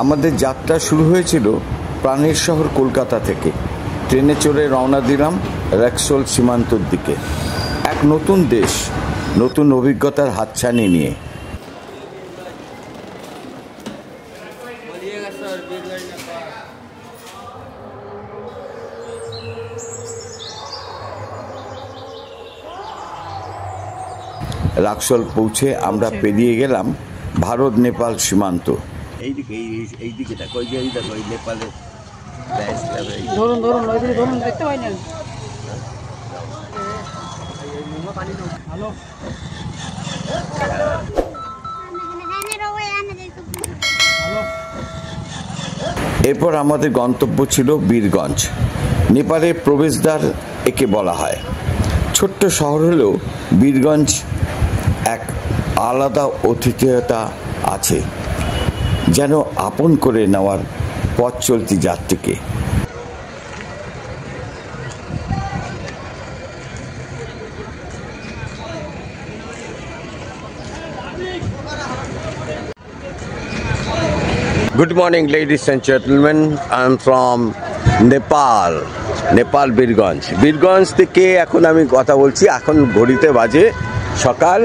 আমাদের যাত্রা শুরু হয়েছিল প্রাণের শহর কলকাতা থেকে। ট্রেনে চড়ে রওনা দিলাম রক্সোল সীমান্তর দিকে, এক নতুন দেশ, নতুন অভিজ্ঞতার হাতছানি নিয়ে। রক্সোল পৌঁছে আমরা পেরিয়ে গেলাম ভারত নেপাল সীমান্ত। এইদিকে দেখো, এই দেখো, এই নেপালের দেখতে পাই না। এরপর আমাদের গন্তব্য ছিল বীরগঞ্জ। নেপালের প্রবেশদ্বার একে বলা হয়। ছোট্ট শহর হলেও বীরগঞ্জ এক আলাদা অতিথেয়তা আছে, যেন আপন করে নেওয়ার পথ চলতি যাত্রীকে। Good morning, ladies and gentlemen. I'm from Nepal, Birganj. Birganj থেকে এখন আমি কথা বলছি। এখন ঘড়িতে বাজে সকাল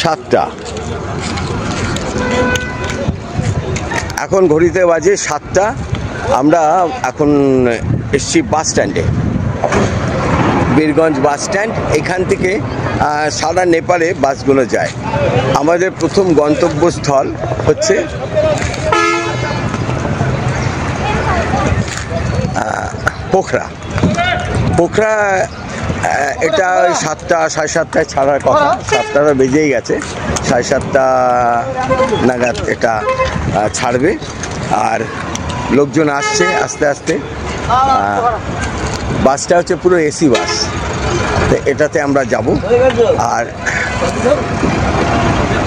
7টা। এখন ঘড়িতে বাজে 7টা। আমরা এখন এসছি বাস স্ট্যান্ডে, বীরগঞ্জ বাস স্ট্যান্ড। এখান থেকে সারা নেপালে বাসগুলো যায়। আমাদের প্রথম গন্তব্যস্থল হচ্ছে পোখরা। এটা 7টা, 7:30টায় ছাড়ার কথা। 7টা বেজেই গেছে, 7:30 নাগাদ এটা ছাড়বে। আর লোকজন আসছে আস্তে আস্তে। বাসটা হচ্ছে পুরো এসি বাস, এটাতে আমরা যাব। আর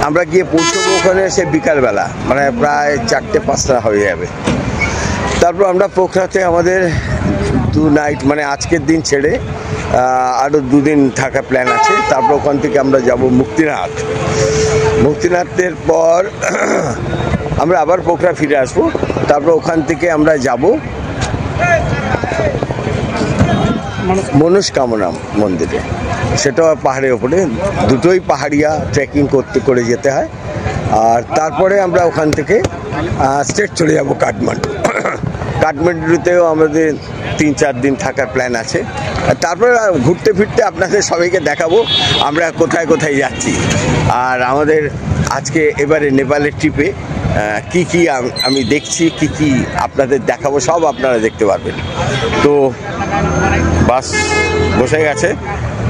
আমরা গিয়ে পৌঁছবো ওখানে সে বিকালবেলা, মানে প্রায় 4টে-5টা হয়ে যাবে। তারপর আমরা পোখরাতে আমাদের 2 নাইট, মানে আজকের দিন ছেড়ে আরও 2 দিন থাকা প্ল্যান আছে। তারপর ওখান থেকে আমরা যাব মুক্তিনাথের পর আমরা আবার পোখরা ফিরে আসবো। তারপর ওখান থেকে আমরা যাব মনস্কামনা মন্দিরে, সেটাও পাহাড়ের ওপরে। দুটোই পাহাড়িয়া, ট্রেকিং করে যেতে হয়। আর তারপরে আমরা ওখান থেকে স্ট্রেট চলে যাব কাঠমান্ডুতেও আমাদের 3-4 দিন থাকার প্ল্যান আছে। তারপরে ঘুরতে ফিরতে আপনাদের সবাইকে দেখাবো আমরা কোথায় কোথায় যাচ্ছি। আর আমাদের আজকে এবারে নেপালের ট্রিপে কি কি আমি দেখছি, কি কি আপনাদের দেখাবো, সব আপনারা দেখতে পারবেন। তো বাস বসে গেছে,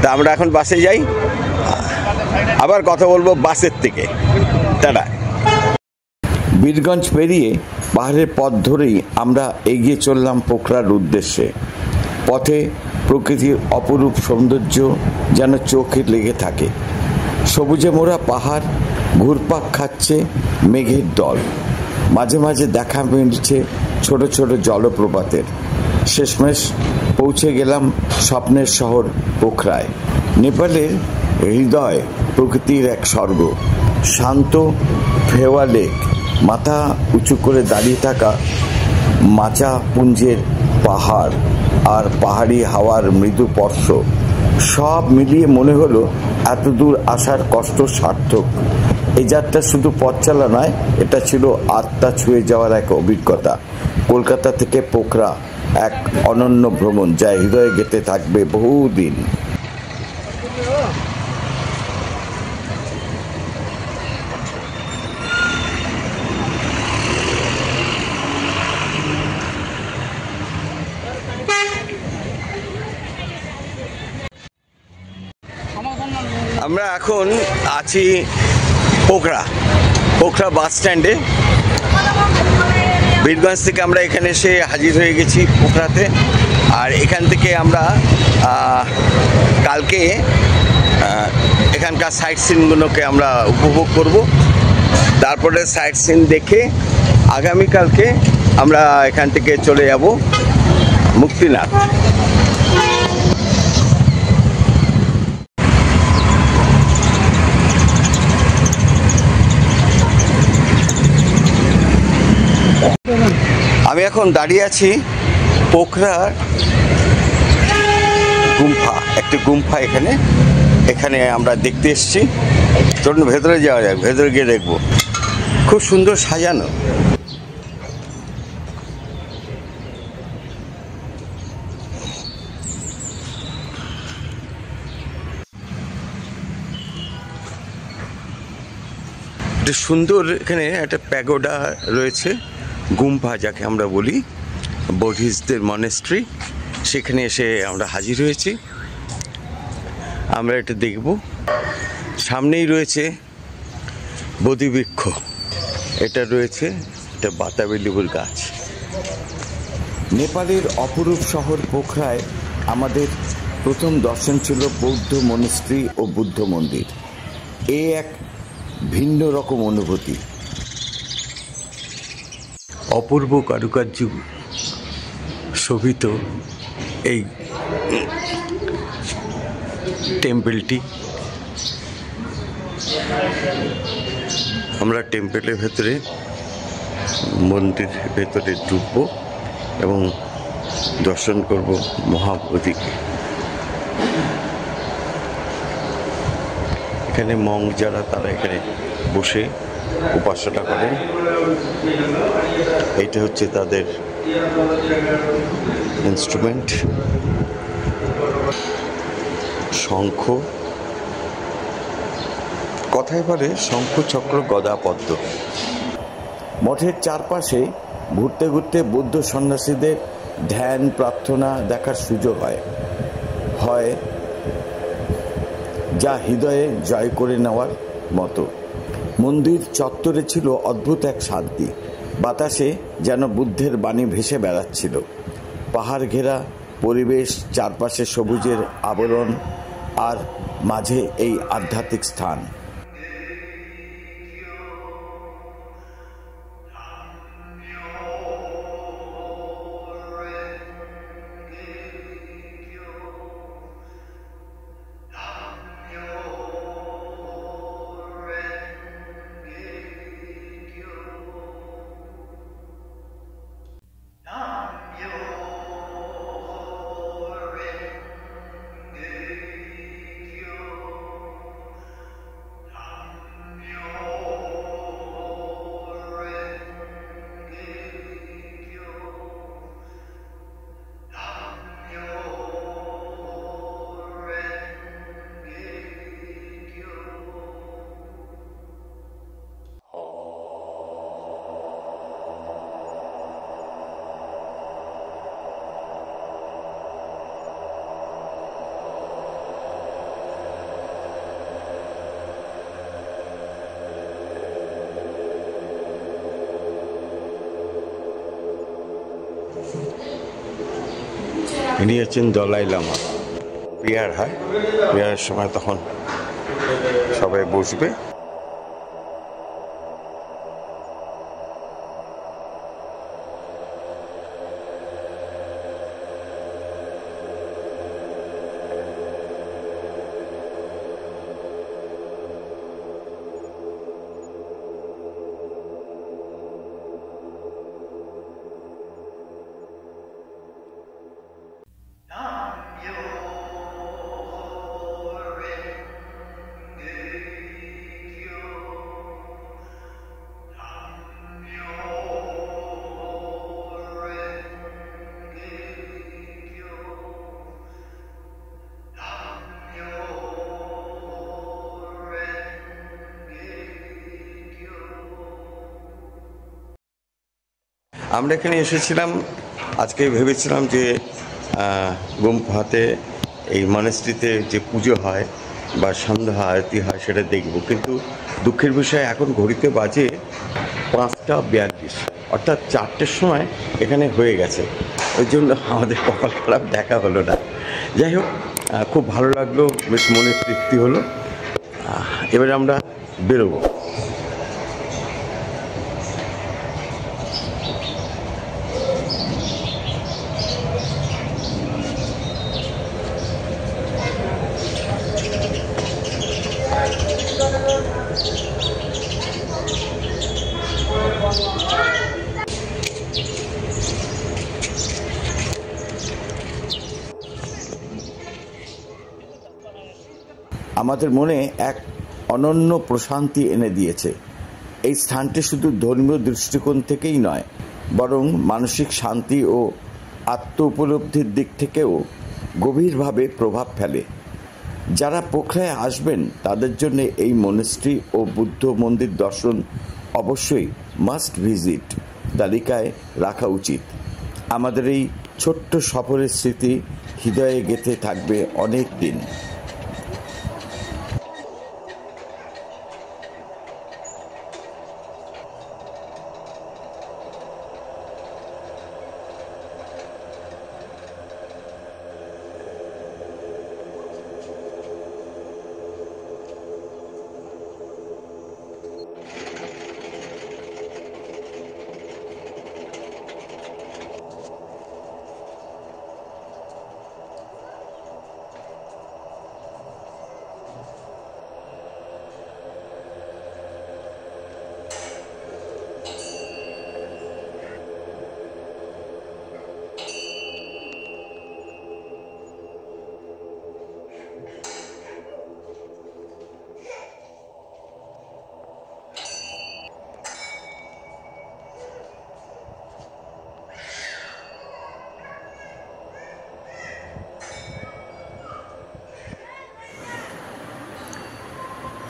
তা আমরা এখন বাসে যাই, আবার কথা বলবো বাসের থেকে। টাটা। বীরগঞ্জ পেরিয়ে পাহাড়ের পথ ধরেই আমরা এগিয়ে চললাম পোখরার উদ্দেশ্যে। পথে প্রকৃতির অপরূপ সৌন্দর্য যেন চোখে লেগে থাকে। সবুজে মোড়া পাহাড়, ঘুরপাক খাচ্ছে মেঘের দল। মাঝে মাঝে দেখা মিলছে ছোট ছোট জলপ্রপাতের। শেষমেশ পৌঁছে গেলাম স্বপ্নের শহর পোখরায়। নেপালের হৃদয় প্রকৃতির এক স্বর্গ। শান্ত ফেওয়া লেক, মাথা উঁচু করে দাঁড়িয়ে থাকা মাচা পুঞ্জের পাহাড়, আর পাহাড়ি হাওয়ার মৃদু স্পর্শ, সব মিলিয়ে মনে হলো এত দূর আসার কষ্ট সার্থক। এই যাত্রা শুধু পথ চলা নয়, এটা ছিল আত্মা ছুঁয়ে যাওয়ার এক অভিজ্ঞতা। কলকাতা থেকে পোখরা এক অনন্য ভ্রমণ, যা হৃদয়ে গেঁথে থাকবে বহুদিন। আমরা এখন আছি পোখরা বাস স্ট্যান্ডে। বীরগঞ্জ থেকে আমরা এখানে এসে হাজির হয়ে গেছি পোখরাতে। আর এখান থেকে আমরা কালকে এখানকার সাইট সিনগুলোকে আমরা উপভোগ করব। তারপরে সাইট সিন দেখে আগামীকালকে আমরা এখান থেকে চলে যাব মুক্তিনাথ। আমি এখন দাঁড়িয়ে আছি পোখরার গুম্ফা, একটি গুম্ফা এখানে আমরা দেখতে এসেছি। চলুন ভেতরে যাওয়া যাক, ভেতরে গিয়ে দেখবো। খুব সুন্দর সাজানো। একটা সুন্দর এখানে একটা প্যাগোডা রয়েছে, গুম্ফা যাকে আমরা বলি, বৌদ্ধিস্টদের মনেস্ট্রি। সেখানে এসে আমরা হাজির হয়েছি। আমরা এটা দেখব। সামনেই রয়েছে বোধিবৃক্ষ, এটা রয়েছে একটা বাতাবি লেবুর গাছ। নেপালের অপরূপ শহর পোখরায় আমাদের প্রথম দর্শন ছিল বৌদ্ধ মনস্ট্রি ও বুদ্ধ মন্দির। এ এক ভিন্ন রকম অনুভূতি। অপূর্ব কারুকার্য শোভিত এই টেম্পলটি। আমরা টেম্পলের ভেতরে, মন্দির ভেতরে ঢুকব এবং দর্শন করব মহাবোধিকে। এখানে মঙ্ক যারা, তারা এখানে বসে উপাসনা করেন। এটা হচ্ছে তাদের ইনস্ট্রুমেন্ট, শঙ্খ। কথায় বলে শঙ্খ, চক্র, গদা, পদ্ম। মঠের চারপাশে ঘুরতে ঘুরতে বৌদ্ধ সন্ন্যাসীদের ধ্যান প্রার্থনা দেখার সুযোগ হয়, যা হৃদয়ে জয় করে নেওয়ার মতো। মন্দির চত্বরে ছিল অদ্ভুত এক শান্তি। বাতাসে যেন বুদ্ধের বাণী ভেসে বেড়াচ্ছিল। পাহাড় ঘেরা পরিবেশ, চারপাশে সবুজের আবরণ, আর মাঝে এই আধ্যাত্মিক স্থান। ইনি হচ্ছেন দলাই লামা। প্রেয়ার হয়, প্রেয়ারের সময় তখন সবাই বসবে। আমরা এখানে এসেছিলাম, আজকে ভেবেছিলাম যে গুম্ফাতে, এই মনেস্ট্রিতে যে পুজো হয় বা সন্ধ্যা আরতি হয় সেটা দেখব, কিন্তু দুঃখের বিষয় এখন ঘড়িতে বাজে 5:42, অর্থাৎ 4টের সময় এখানে হয়ে গেছে। ওই জন্য আমাদের কপাল খারাপ, দেখা হলো না। যাই হোক, খুব ভালো লাগলো, বেশ মনে তৃপ্তি হলো। এবারে আমরা বেরোবো। আমাদের মনে এক অনন্য প্রশান্তি এনে দিয়েছে। এই স্থানটি শুধু ধর্মীয় দৃষ্টিকোণ থেকেই নয়, বরং মানসিক শান্তি ও আত্ম উপলব্ধির দিক থেকেও গভীরভাবে প্রভাব ফেলে। যারা পোখরায় আসবেন তাদের জন্য এই মনেস্ট্রি ও বুদ্ধ মন্দির দর্শন অবশ্যই মাস্ট ভিজিট তালিকায় রাখা উচিত। আমাদের এই ছোট্ট সফরের স্মৃতি হৃদয়ে গেঁথে থাকবে অনেক দিন।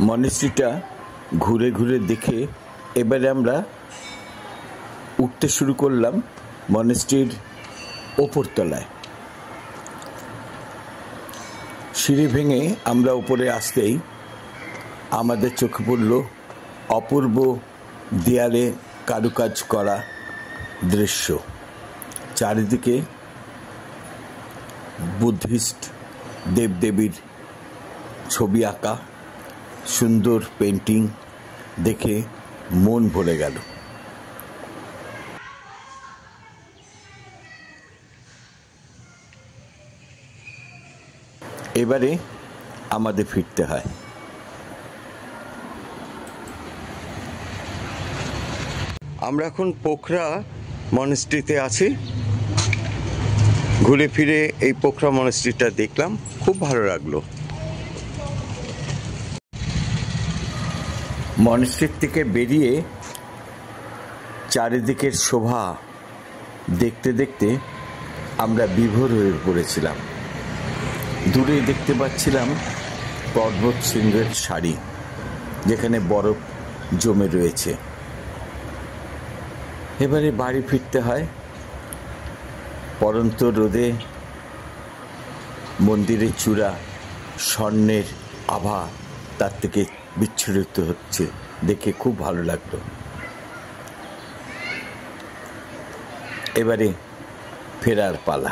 মনেস্ট্রিটা ঘুরে ঘুরে দেখে এবারে আমরা উঠতে শুরু করলাম মনেস্ট্রির ওপরতলায়। সিঁড়ি ভেঙে আমরা উপরে আসতেই আমাদের চোখে পড়ল অপূর্ব দেয়ালে কারুকাজ করা দৃশ্য। চারিদিকে বুদ্ধিস্ট দেবদেবীর ছবি আঁকা, সুন্দর পেন্টিং দেখে মন ভরে গেল। এবারে আমাদের ফিরতে হয়। আমরা এখন পোখরা মনেস্ট্রিতে আছি। ঘুরে ফিরে এই পোখরা মনেস্ট্রিটা দেখলাম, খুব ভালো লাগলো। মনেস্ট্রির থেকে বেরিয়ে চারিদিকের শোভা দেখতে দেখতে আমরা বিভোর হয়ে পড়েছিলাম। দূরে দেখতে পাচ্ছিলাম পর্বত শৃঙ্গের সারি, যেখানে বরফ জমে রয়েছে। এবারে বাড়ি ফিরতে হয়। পড়ন্ত রোদে মন্দিরের চূড়া স্বর্ণের আভা তার থেকে বিচ্ছুরিত হচ্ছে, দেখে খুব ভালো লাগলো। এবারে ফেরার পালা।